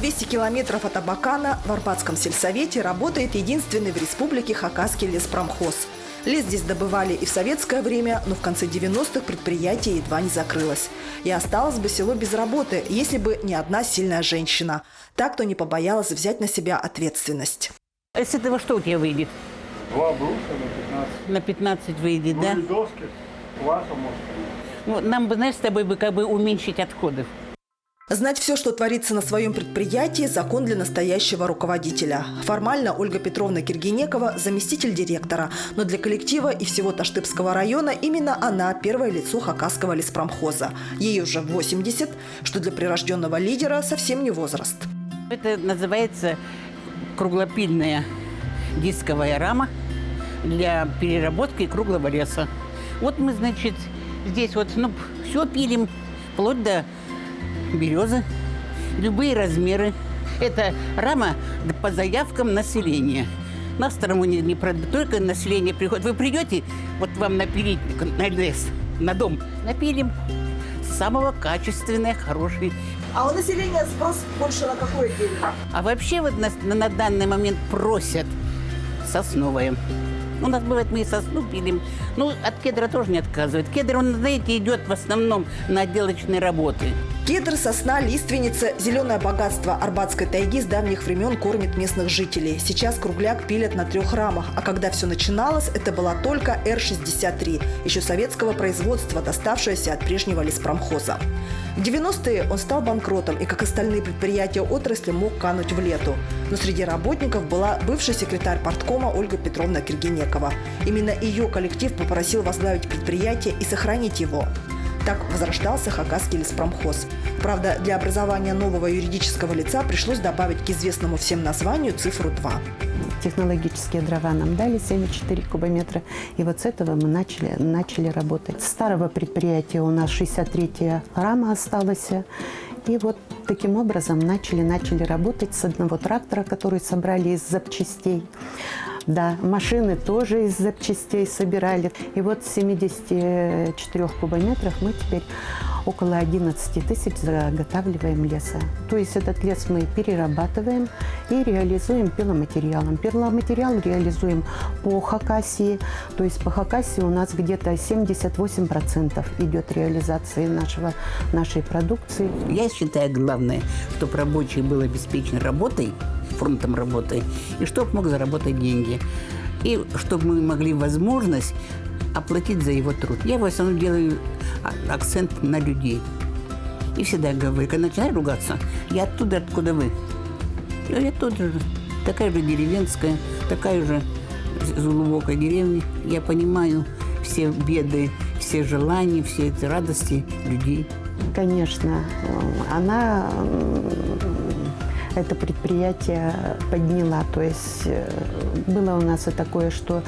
200 километров от Абакана в Арбатском сельсовете работает единственный в республике Хакасский леспромхоз. Лес здесь добывали и в советское время, но в конце 90-х предприятие едва не закрылось. И осталось бы село без работы, если бы не одна сильная женщина. Так, кто не побоялась взять на себя ответственность. С этого что у тебя выйдет? 2 бруса на 15. На 15 выйдет, да? Доски, кваса может. Ну, нам бы, знаешь, с тобой бы как бы уменьшить отходов. Знать все, что творится на своем предприятии – закон для настоящего руководителя. Формально Ольга Петровна Киргенекова – заместитель директора, но для коллектива и всего Таштыбского района именно она – первое лицо Хакасского леспромхоза. Ей уже 80, что для прирожденного лидера совсем не возраст. Это называется круглопильная дисковая рама для переработки круглого леса. Вот мы, значит, здесь вот, все пилим, вплоть до березы, любые размеры. Это рама по заявкам населения. На сторону не только население приходит. Вы придете, вот вам напилить на лес, на дом, напилим самого качественного, хороший. А у населения спрос больше на какое дерево? А вообще вот на данный момент просят сосновое. У нас бывает, мы и сосну пилим. Ну, от кедра тоже не отказывают. Кедр, он, знаете, идет в основном на отделочные работы. Кедр, сосна, лиственница – зеленое богатство Арбатской тайги с давних времен кормит местных жителей. Сейчас кругляк пилят на 3 рамах, а когда все начиналось, это была только Р-63, еще советского производства, доставшаяся от прежнего леспромхоза. В 90-е он стал банкротом и, как остальные предприятия отрасли, мог кануть в лету. Но среди работников была бывший секретарь парткома Ольга Петровна Киргенекова. Именно ее коллектив попросил возглавить предприятие и сохранить его. Так возрождался Хакасский леспромхоз. Правда, для образования нового юридического лица пришлось добавить к известному всем названию цифру 2. Технологические дрова нам дали 7,4 кубометра, и вот с этого мы начали работать. С старого предприятия у нас 63-я рама осталась, и вот таким образом начали работать с одного трактора, который собрали из запчастей. Да, машины тоже из запчастей собирали. И вот с 74 кубометров мы теперь около 11 тысяч заготавливаем леса. То есть этот лес мы перерабатываем и реализуем пиломатериалом. Пиломатериал реализуем по Хакасии. То есть по Хакасии у нас где-то 78% идет реализации нашей продукции. Я считаю, главное, чтобы рабочий был обеспечен работой, фронтом работы, и чтобы мог заработать деньги. И чтобы мы могли возможность оплатить за его труд. Я в основном делаю акцент на людей. И всегда говорю, когда начинаю ругаться, я оттуда, откуда вы. Я тоже такая же деревенская, такая же из глубокой деревни. Я понимаю все беды, все желания, все эти радости людей. Конечно, она это предприятие подняла. То есть было у нас и такое, что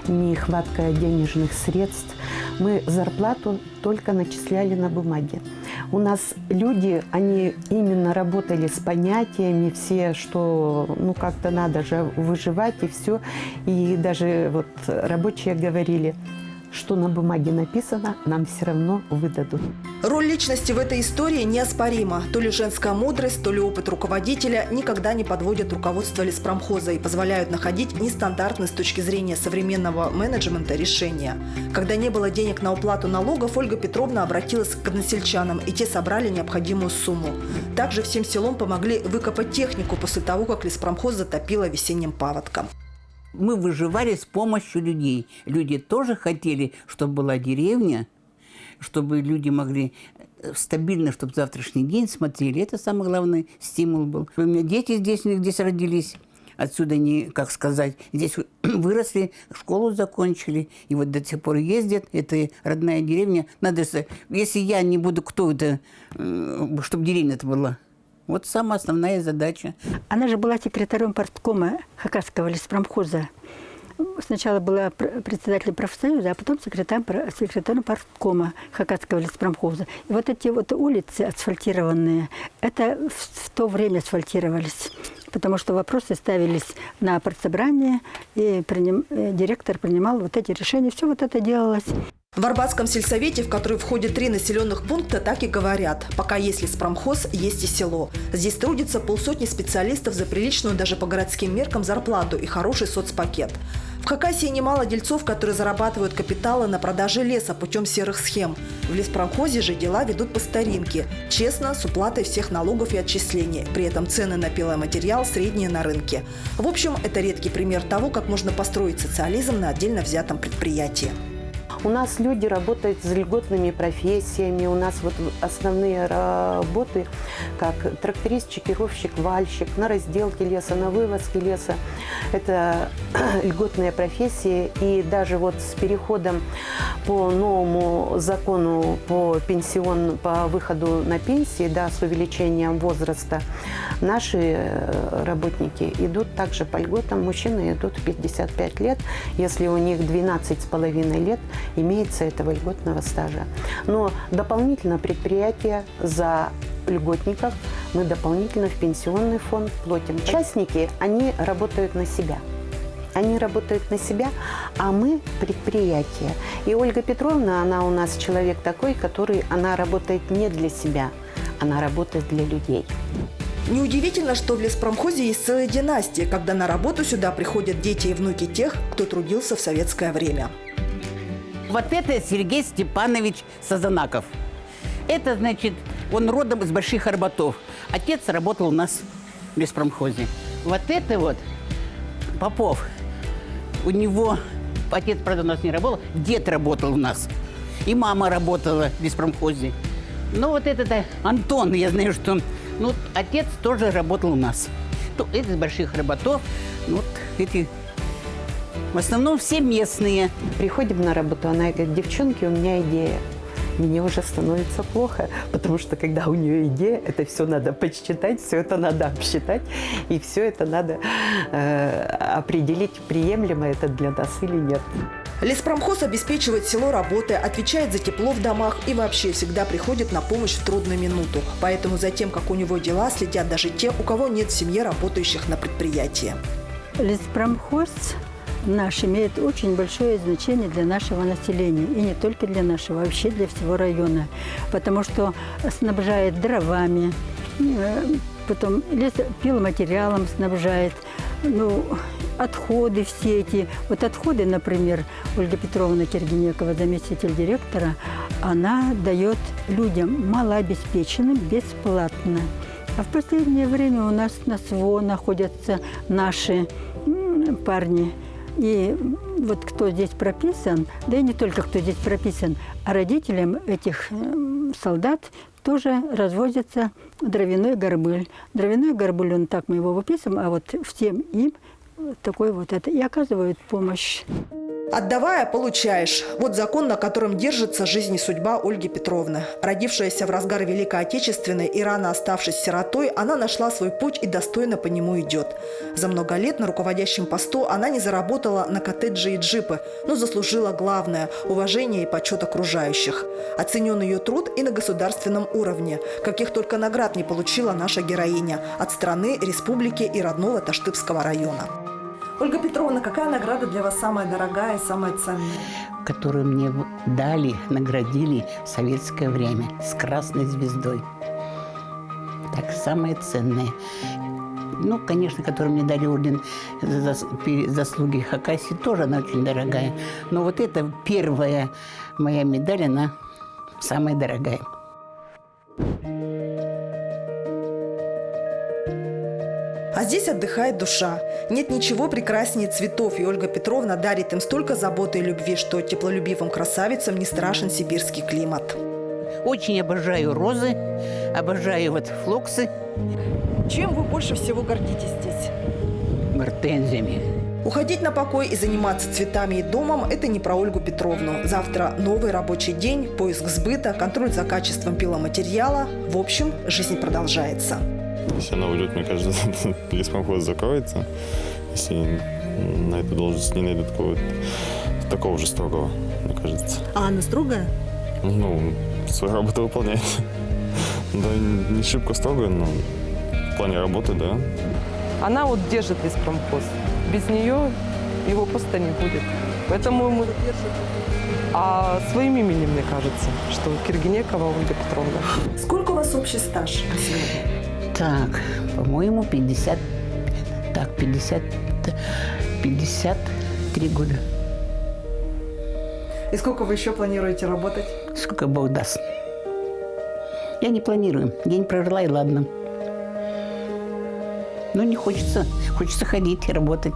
нехватка денежных средств. Мы зарплату только начисляли на бумаге. У нас люди, они именно работали с понятиями все, что как-то надо же выживать и все. И даже вот рабочие говорили, что на бумаге написано, нам все равно выдадут. Роль личности в этой истории неоспорима. То ли женская мудрость, то ли опыт руководителя никогда не подводят руководство леспромхоза и позволяют находить нестандартные с точки зрения современного менеджмента решения. Когда не было денег на уплату налогов, Ольга Петровна обратилась к односельчанам, и те собрали необходимую сумму. Также всем селом помогли выкопать технику после того, как леспромхоз затопило весенним паводком. Мы выживали с помощью людей. Люди тоже хотели, чтобы была деревня, чтобы люди могли стабильно, чтобы завтрашний день смотрели. Это самый главный стимул был. У меня дети здесь родились. Отсюда они, как сказать, здесь выросли, школу закончили. И вот до сих пор ездят. Это родная деревня. Надо, если я не буду, кто это, чтобы деревня-то была. Вот самая основная задача. Она же была секретарем парткома Хакасского леспромхоза. Сначала была председателем профсоюза, а потом секретарем парткома Хакасского леспромхоза. И вот эти вот улицы асфальтированные, это в то время асфальтировались. потому что вопросы ставились на партсобрание, и директор принимал вот эти решения. Все вот это делалось. В Арбатском сельсовете, в который входит 3 населенных пункта, так и говорят: пока есть леспромхоз, есть и село. Здесь трудится полсотни специалистов за приличную даже по городским меркам зарплату и хороший соцпакет. В Хакасии немало дельцов, которые зарабатывают капиталы на продаже леса путем серых схем. В леспромхозе же дела ведут по старинке, честно, с уплатой всех налогов и отчислений. При этом цены на пиломатериал средние на рынке. В общем, это редкий пример того, как можно построить социализм на отдельно взятом предприятии. У нас люди работают с льготными профессиями. У нас вот основные работы, как тракторист, чекировщик, вальщик, на разделке леса, на вывозке леса. Это льготные профессии. И даже вот с переходом по новому закону по выходу на пенсии, да, с увеличением возраста, наши работники идут также по льготам. Мужчины идут в 55 лет, если у них 12,5 лет имеется этого льготного стажа. Но дополнительно предприятие за льготников мы дополнительно в пенсионный фонд платим. Участники, они работают на себя. Они работают на себя, а мы предприятие. И Ольга Петровна, она у нас человек такой, она работает не для себя, она работает для людей. Неудивительно, что в леспромхозе есть целая династия, когда на работу сюда приходят дети и внуки тех, кто трудился в советское время. Вот это Сергей Степанович Сазанаков. Это, значит, он родом из Больших Арбатов. Отец работал у нас в леспромхозе. Вот это вот Попов. У него отец, правда, у нас не работал, дед работал у нас. И мама работала в леспромхозе. Ну, вот это Антон, я знаю, что отец тоже работал у нас. Это из Больших Арбатов. Вот эти... В основном все местные. Приходим на работу, она говорит: девчонки, у меня идея. Мне уже становится плохо, потому что когда у нее идея, это все надо подсчитать, все это надо обсчитать, и все это надо определить, приемлемо это для нас или нет. Леспромхоз обеспечивает село работой, отвечает за тепло в домах и вообще всегда приходит на помощь в трудную минуту. Поэтому за тем, как у него дела, следят даже те, у кого нет в семье работающих на предприятии. Леспромхоз наш имеет очень большое значение для нашего населения. И не только для нашего, а вообще для всего района. Потому что снабжает дровами, потом пиломатериалом снабжает, отходы все эти. Вот отходы, например, Ольга Петровна Киргенекова, заместитель директора, она дает людям малообеспеченным бесплатно. А в последнее время у нас на СВО находятся наши парни. И вот кто здесь прописан, да и не только кто здесь прописан, а родителям этих солдат тоже развозится дровяной горбыль. Дровяной горбыль, так мы его выписываем, а вот всем им такой вот это и оказывают помощь. Отдавая, получаешь. Вот закон, на котором держится жизнь и судьба Ольги Петровны. Родившаяся в разгар Великой Отечественной и рано оставшись сиротой, она нашла свой путь и достойно по нему идет. За много лет на руководящем посту она не заработала на коттеджи и джипы, но заслужила главное – уважение и почет окружающих. Оценен ее труд и на государственном уровне. Каких только наград не получила наша героиня – от страны, республики и родного Таштыбского района. Ольга Петровна, какая награда для вас самая дорогая и самая ценная? Которую мне дали, наградили в советское время с красной звездой. Так, самое ценное. Конечно, которую мне дали орден за заслуги Хакасии, тоже она очень дорогая. Но вот эта первая моя медаль, она самая дорогая. А здесь отдыхает душа. Нет ничего прекраснее цветов, и Ольга Петровна дарит им столько заботы и любви, что теплолюбивым красавицам не страшен сибирский климат. Очень обожаю розы, обожаю флоксы. Чем вы больше всего гордитесь здесь? Гортензиями. Уходить на покой и заниматься цветами и домом – это не про Ольгу Петровну. Завтра новый рабочий день, поиск сбыта, контроль за качеством пиломатериала. В общем, жизнь продолжается. Если она уйдет, мне кажется, леспромхоз закроется, если на эту должность не найдут такого же строгого, мне кажется. А она строгая? Свою работу выполняет. Да, не шибко строгая, но в плане работы, да. Она вот держит леспромхоз. Без нее его просто не будет. Поэтому мы... А своим именем, мне кажется, что Киргенекова Ольга Петровна. Сколько у вас общий стаж на сегодня? Так, по-моему, 53 года. И сколько вы еще планируете работать? Сколько Бог даст. Я не планирую. День прожила, и ладно. Но не хочется. Хочется ходить и работать.